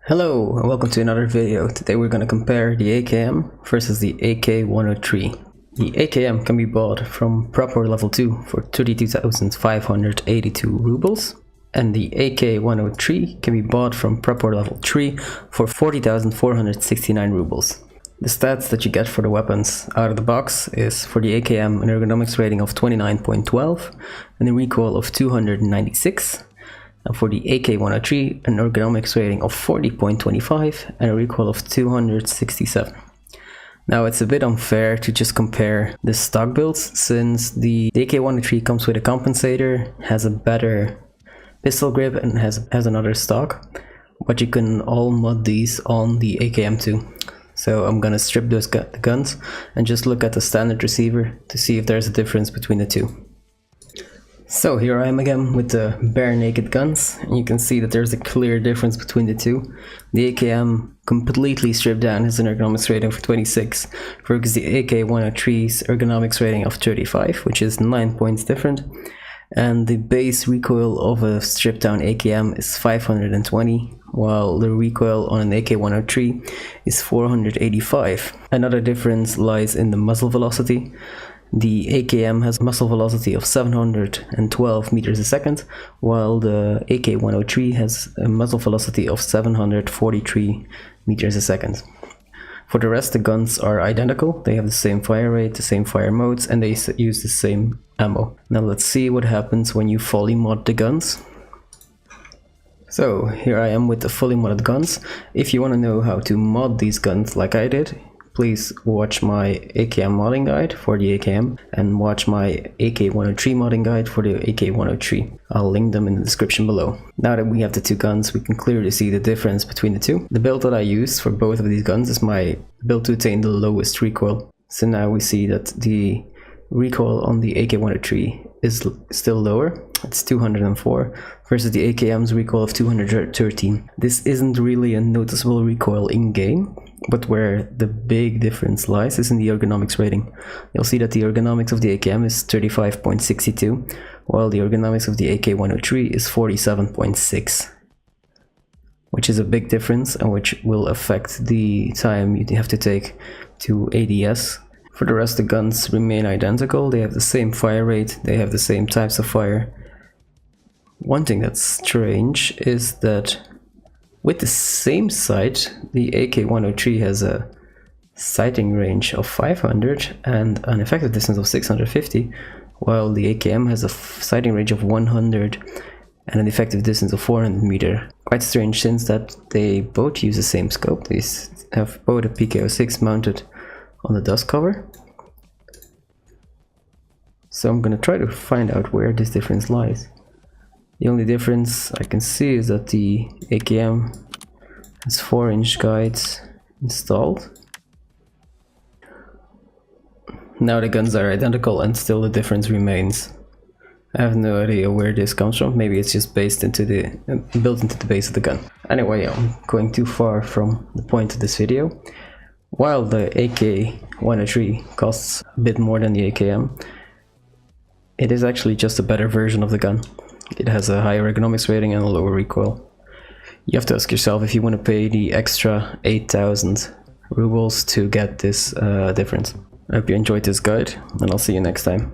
Hello and welcome to another video. Today we're going to compare the AKM versus the AK-103. The AKM can be bought from Prop War level 2 for 32,582 rubles, and the AK-103 can be bought from Prop War level 3 for 40,469 rubles. The stats that you get for the weapons out of the box is for the AKM an ergonomics rating of 29.12 and a recoil of 296. And for the AK-103, an ergonomics rating of 40.25 and a recoil of 267. Now it's a bit unfair to just compare the stock builds, since the AK-103 comes with a compensator, has a better pistol grip and has another stock, but you can all mod these on the AKM too. So I'm gonna strip those guns and just look at the standard receiver to see if there's a difference between the two. So here I am again with the bare naked guns, and you can see that there's a clear difference between the two. The AKM completely stripped down has an ergonomics rating of 26, versus the AK-103's ergonomics rating of 35, which is 9 points different. And the base recoil of a stripped down AKM is 520, while the recoil on an AK-103 is 485. Another difference lies in the muzzle velocity. The AKM has a muzzle velocity of 712 meters a second, while the AK-103 has a muzzle velocity of 743 meters a second. For the rest, the guns are identical. They have the same fire rate, the same fire modes, and they use the same ammo. Now let's see what happens when you fully mod the guns. So here I am with the fully modded guns. If you want to know how to mod these guns like I did, please watch my AKM modding guide for the AKM and watch my AK-103 modding guide for the AK-103. I'll link them in the description below. Now that we have the two guns, we can clearly see the difference between the two. The build that I used for both of these guns is my build to attain the lowest recoil. So now we see that the recoil on the AK-103 is still lower. It's 204 versus the AKM's recoil of 213. This isn't really a noticeable recoil in game, but where the big difference lies is in the ergonomics rating. You'll see that the ergonomics of the AKM is 35.62, while the ergonomics of the AK-103 is 47.6, which is a big difference and which will affect the time you have to take to ADS. For the rest, the guns remain identical. They have the same fire rate, they have the same types of fire. One thing that's strange is that with the same sight, the AK-103 has a sighting range of 500 and an effective distance of 650, while the AKM has a sighting range of 100 and an effective distance of 400 meters. Quite strange, since that they both use the same scope. They have both a PKO6 mounted on the dust cover. So I'm gonna try to find out where this difference lies. The only difference I can see is that the AKM has 4-inch guides installed. Now the guns are identical and still the difference remains. I have no idea where this comes from. Maybe it's just built into the base of the gun. Anyway, I'm going too far from the point of this video. While the AK-103 costs a bit more than the AKM, it is actually just a better version of the gun. It has a higher ergonomics rating and a lower recoil. You have to ask yourself if you want to pay the extra 8,000 rubles to get this difference. I hope you enjoyed this guide, and I'll see you next time.